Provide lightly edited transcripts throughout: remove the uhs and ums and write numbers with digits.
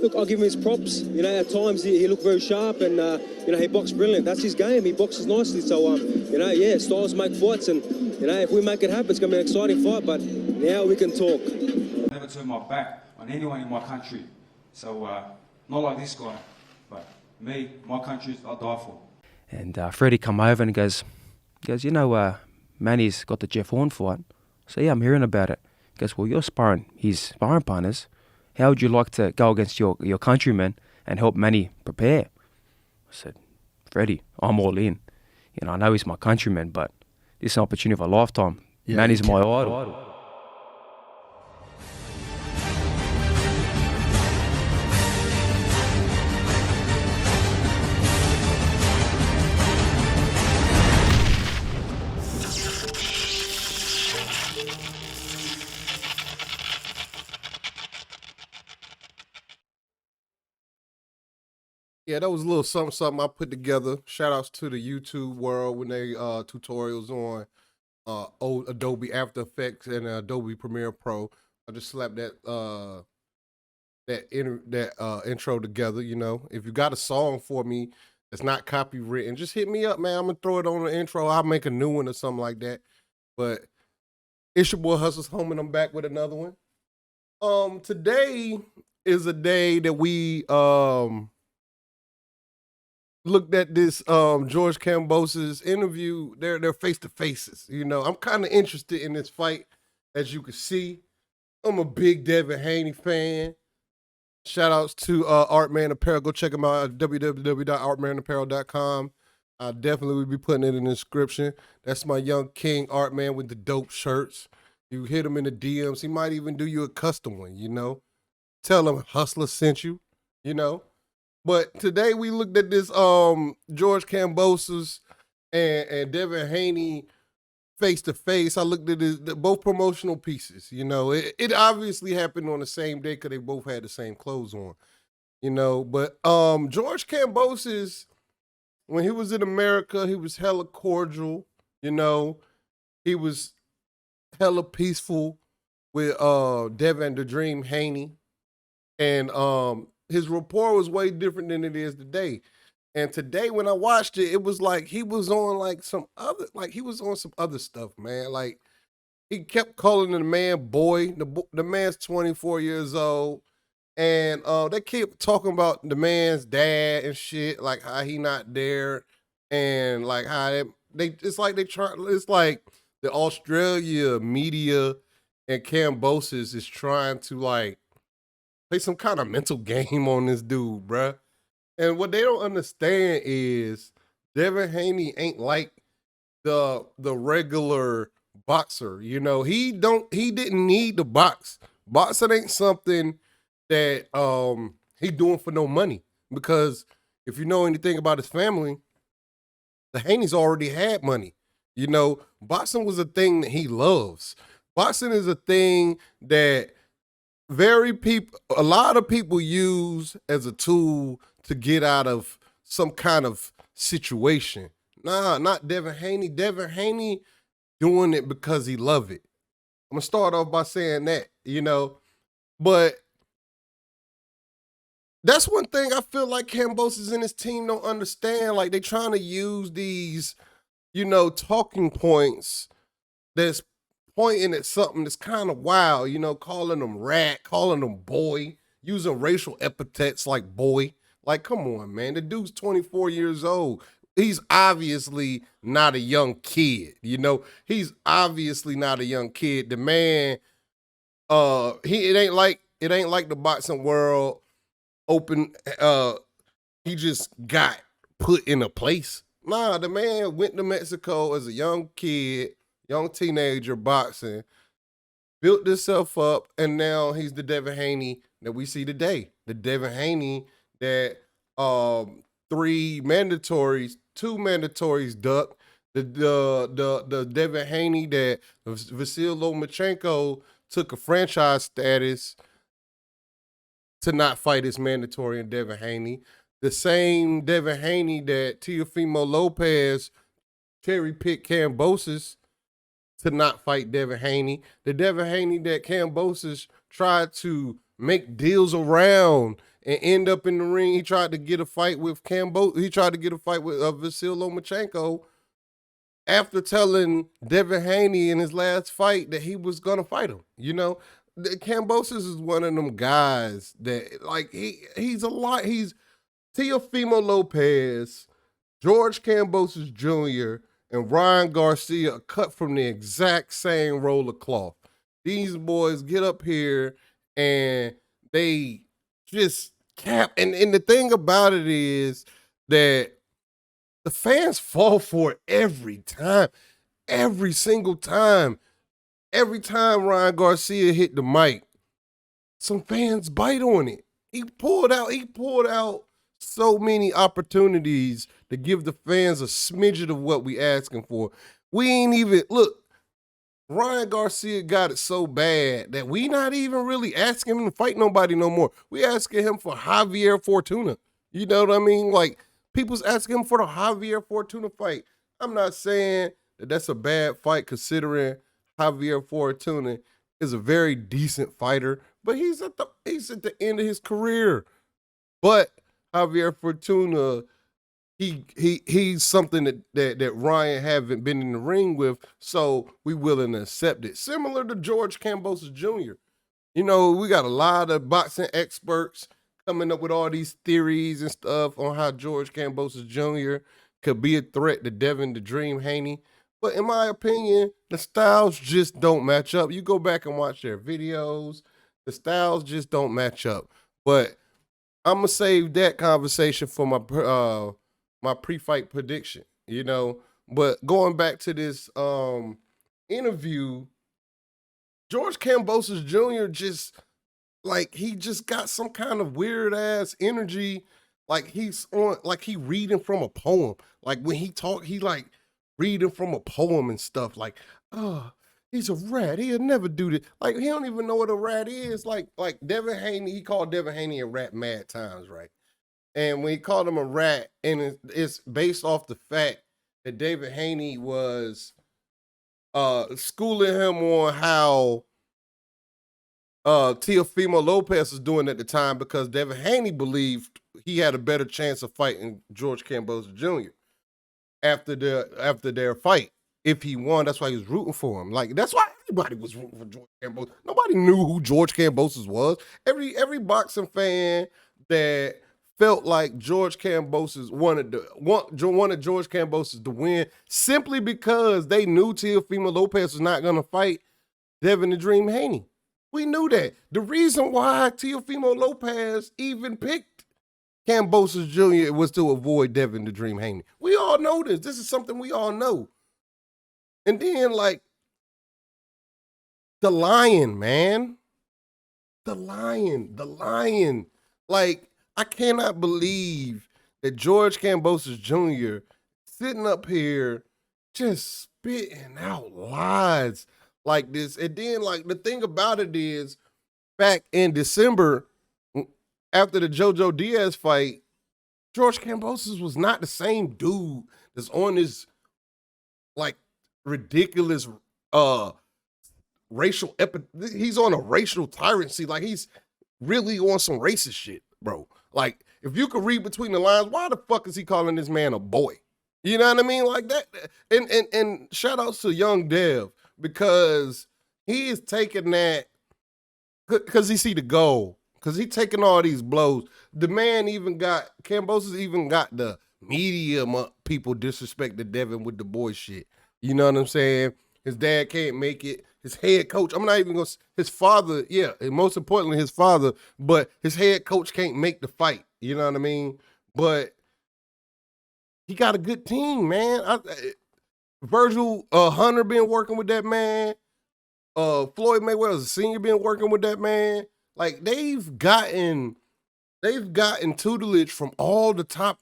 look, I'll give him his props. You know, at times he looked very sharp and, you know, he boxed brilliant. That's his game. He boxes nicely. So, you know, yeah, styles make fights. And, you know, if we make it happen, it's going to be an exciting fight. But now we can talk. I never turn my back on anyone in my country. So, not like this guy. But me, my country, I'll die for. And Freddie come over and goes, you know, Manny's got the Jeff Horn fight. So, yeah, I'm hearing about it. He goes, well, you're sparring his sparring partners. How would you like to go against your countrymen and help Manny prepare? I said, Freddie, I'm all in. You know, I know he's my countryman, but this is an opportunity of a lifetime. Yeah, Manny's my idol. Yeah, that was a little something I put together. Shout outs to the YouTube world when they tutorials on old Adobe After Effects and Adobe Premiere Pro. I just slapped that intro together. You know, if you got a song for me that's not copywritten, just hit me up, man. I'm gonna throw it on the intro. I'll make a new one or something like that. But it's your boy Hustles Home, and I'm back with another one. Today is a day that we looked at this George Kambosos interview. They're face-to-faces. You know, I'm kind of interested in this fight, as you can see. I'm a big Devin Haney fan. Shout outs to Artman Apparel. Go check them out at www.artmanapparel.com. I definitely will be putting it in the description. That's my young king Artman with the dope shirts. You hit him in the DMs. He might even do you a custom one, you know. Tell him Hustler sent you, you know. But today we looked at this George Kambosos and Devin Haney face-to-face. I looked at both promotional pieces. You know, it obviously happened on the same day because they both had the same clothes on. You know, but George Kambosos, when he was in America, he was hella cordial. You know, he was hella peaceful with Devin the Dream Haney. And his rapport was way different than it is today. And today when I watched it, it was like he was on some other stuff, man. Like he kept calling the man boy. The man's 24 years old. And they kept talking about the man's dad and shit, like how he not there. And like how it's like the Australia media and Kambosos is trying to like play some kind of mental game on this dude, bruh. And what they don't understand is Devin Haney ain't like the regular boxer. You know, he didn't need to box. Boxing ain't something that he doing for no money. Because if you know anything about his family, the Haneys already had money. You know, boxing was a thing that he loves. Boxing is a thing that a lot of people use as a tool to get out of some kind of situation. Nah, not Devin Haney. Devin Haney doing it because he love it. I'm gonna start off by saying that, you know, but that's one thing I feel like Kambosos and his team don't understand. Like they trying to use these, you know, talking points that's pointing at something that's kind of wild, you know, calling them rat, calling them boy, using racial epithets like boy. Like, come on, man. The dude's 24 years old. He's obviously not a young kid, you know. He's obviously not a young kid. The man, it ain't like the boxing world open. He just got put in a place. Nah, the man went to Mexico as a young kid, young teenager boxing, built himself up, and now he's the Devin Haney that we see today. The Devin Haney that two mandatories duck. The Devin Haney that Vasyl Lomachenko took a franchise status to not fight his mandatory in Devin Haney. The same Devin Haney that Teofimo Lopez cherry-picked Kambosos to not fight Devin Haney. The Devin Haney that Kambosos tried to make deals around and end up in the ring. He tried to get a fight with Kambosos. He tried to get a fight with Vasyl Lomachenko after telling Devin Haney in his last fight that he was gonna fight him. You know, Kambosos is one of them guys that like he's a lot. He's Teofimo Lopez, George Kambosos Jr., and Ryan Garcia are cut from the exact same roll of cloth. These boys get up here and they just cap. And the thing about it is that the fans fall for it every time, every single time. Every time Ryan Garcia hit the mic, some fans bite on it. He pulled out so many opportunities to give the fans a smidget of what we asking for. We ain't even, look, Ryan Garcia got it so bad that we not even really asking him to fight nobody no more. We asking him for Javier Fortuna. You know what I mean? Like, people's asking him for the Javier Fortuna fight. I'm not saying that that's a bad fight considering Javier Fortuna is a very decent fighter, but he's at the end of his career. But Javier Fortuna, he's something that Ryan haven't been in the ring with, so we willing to accept it. Similar to George Kambosos Jr. You know, we got a lot of boxing experts coming up with all these theories and stuff on how George Kambosos Jr. could be a threat to Devin the Dream Haney. But in my opinion, the styles just don't match up. You go back and watch their videos, the styles just don't match up. But I'm gonna save that conversation for my pre-fight prediction, you know. But going back to this interview, George Kambosos Jr. just he just got some kind of weird ass energy. Like he's on, like he reading from a poem. Like when he talk, he like reading from a poem and stuff. Like, oh, he's a rat. He'll never do this. Like he don't even know what a rat is. Like Devin Haney, he called Devin Haney a rat mad times, right? And when he called him a rat, and it's based off the fact that David Haney was schooling him on how Teofimo Lopez was doing at the time, because Devin Haney believed he had a better chance of fighting George Kambosos Jr. after their fight. If he won, that's why he was rooting for him. Like, that's why everybody was rooting for George Kambosos. Nobody knew who George Kambosos was. Every boxing fan that felt like George Kambosos wanted George Kambosos to win simply because they knew Teofimo Lopez was not going to fight Devin the Dream Haney. We knew that. The reason why Teofimo Lopez even picked Kambosos Jr. was to avoid Devin the Dream Haney. We all know this. This is something we all know. And then, like, the lion, man. The lion. Like, I cannot believe that George Kambosos Jr. sitting up here just spitting out lies like this. And then, like, the thing about it is, back in December, after the JoJo Diaz fight, George Kambosos was not the same dude that's on this, like, ridiculous racial he's on a racial tyrant. Like, he's really on some racist shit, bro. Like, if you could read between the lines, why the fuck is he calling this man a boy? You know what I mean? Like that. And shout outs to Young Dev, because he is taking that because he see the goal. Because he taking all these blows. The man Kambosos even got the media people disrespected Devin with the boy shit. You know what I'm saying? His dad can't make it. His head coach, I'm not even going to, his father, yeah, and most importantly, his father, but his head coach can't make the fight. You know what I mean? But he got a good team, man. Virgil Hunter been working with that man. Floyd Mayweather Sr. been working with that man. Like, they've gotten tutelage from all the top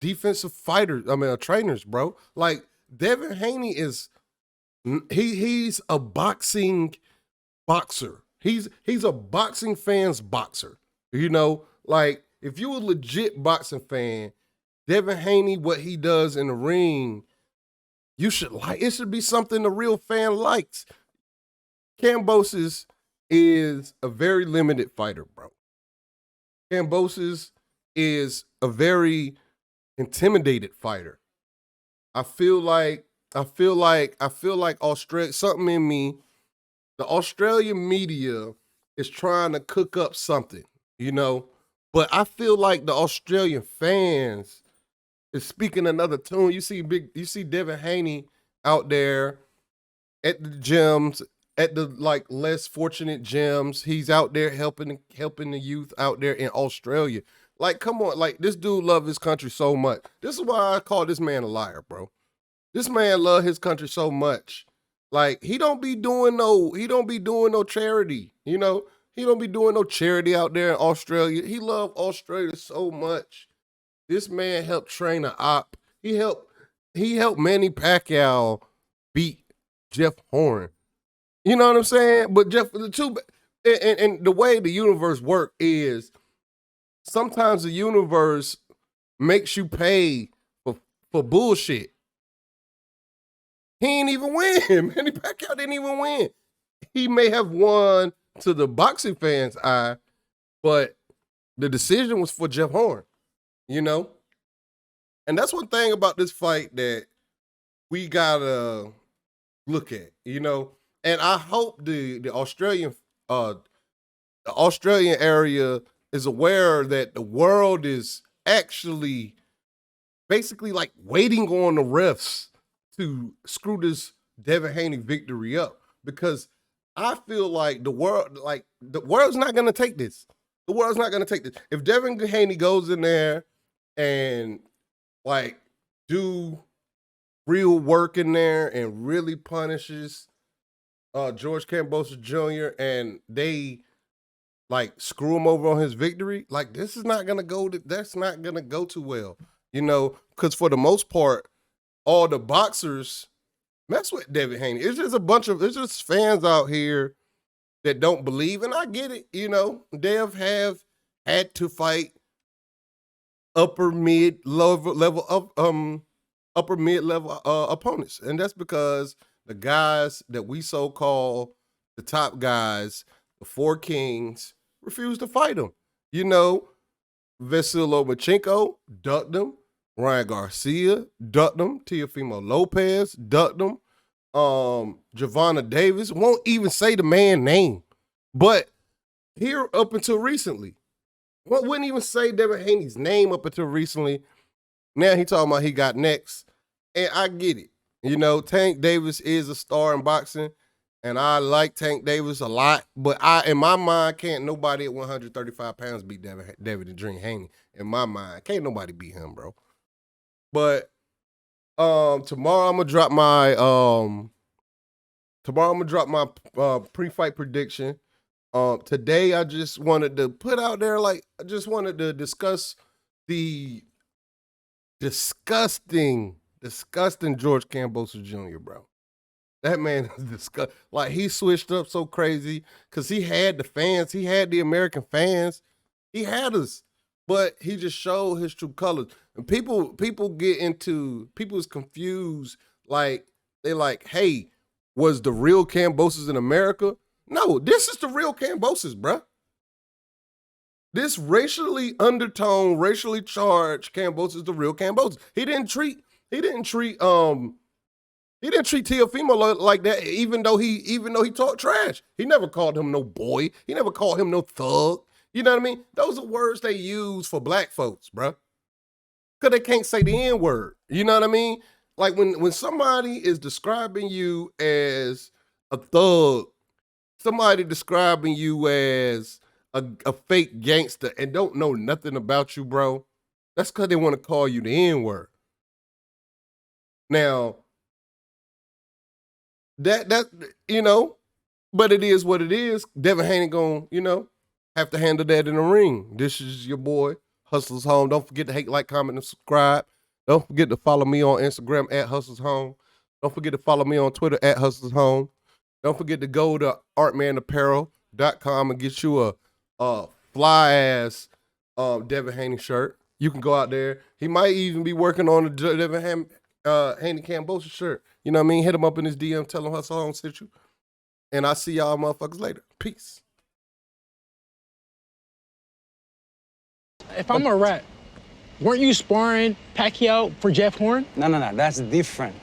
defensive fighters, trainers, bro. Like, Devin Haney is, he's a boxing boxer. He's a boxing fan's boxer. You know, like, if you're a legit boxing fan, Devin Haney, what he does in the ring, you should like. It should be something the real fan likes. Kambosos is a very limited fighter, bro. Kambosos is a very intimidated fighter. I feel like Australia, something in me, the Australian media is trying to cook up something, you know. But I feel like the Australian fans is speaking another tune. You see Devin Haney out there at the gyms, at the like less fortunate gyms. He's out there helping the youth out there in Australia. Like, come on, like this dude love his country so much. This is why I call this man a liar, bro. This man love his country so much. Like he don't be doing no charity, you know. He don't be doing no charity out there in Australia. He love Australia so much. This man helped train an op. He helped Manny Pacquiao beat Jeff Horn. You know what I'm saying? But and the way the universe work is sometimes the universe makes you pay for bullshit. He ain't even win. Manny Pacquiao didn't even win. He may have won to the boxing fans' eye, but the decision was for Jeff Horn, you know? And that's one thing about this fight that we gotta look at, you know? And I hope the Australian area is aware that the world is actually basically like waiting on the refs to screw this Devin Haney victory up, because I feel like the world's not gonna take this. The world's not gonna take this. If Devin Haney goes in there and like do real work in there and really punishes George Kambosos Jr. and they like screw him over on his victory, like this is not gonna go. That's not gonna go too well, you know, because for the most part, all the boxers mess with Devin Haney. It's just fans out here that don't believe, and I get it, you know. Dev have had to fight upper mid level opponents, and that's because the guys that we so call the top guys, the four kings, refuse to fight him. You know, Vasyl Lomachenko ducked him. Ryan Garcia ducked him. Teofimo Lopez ducked him. Javonna Davis won't even say the man name. But here up until recently, wouldn't even say Devin Haney's name up until recently. Now he talking about he got next. And I get it. You know, Tank Davis is a star in boxing. And I like Tank Davis a lot. But in my mind, can't nobody at 135 pounds beat David the Dream Haney. In my mind, can't nobody beat him, bro. But tomorrow I'm gonna drop my pre-fight prediction. Today I just wanted to put out there, like, I just wanted to discuss the disgusting George Kambosos Jr., bro. That man is disgusting. Like, he switched up so crazy because he had the fans, he had the American fans, he had us, but he just showed his true colors. And people is confused. Like, they like, hey, was the real Kambosos in America? No, this is the real Kambosos, bruh. This racially undertoned, racially charged Kambosos is the real Kambosos. He didn't treat Teofimo like that, even though he talked trash. He never called him no boy. He never called him no thug. You know what I mean? Those are words they use for black folks, bruh. Because they can't say the N-word. You know what I mean? Like when somebody is describing you as a thug, somebody describing you as a fake gangster and don't know nothing about you, bro, that's because they want to call you the N-word. Now, that you know, but it is what it is. Devin Haney gonna, you know, have to handle that in the ring. This is your boy, Hustler's Home. Don't forget to hate, like, comment, and subscribe. Don't forget to follow me on Instagram at Hustler's Home. Don't forget to follow me on Twitter at Hustler's Home. Don't forget to go to artmanapparel.com and get you a fly-ass Devin Haney shirt. You can go out there. He might even be working on the Devin Haney Kambosos shirt. You know what I mean? Hit him up in his DM. Tell him Hustle Home sent you. And I'll see y'all motherfuckers later. Peace. If I'm a rat, weren't you sparring Pacquiao for Jeff Horn? No, that's different.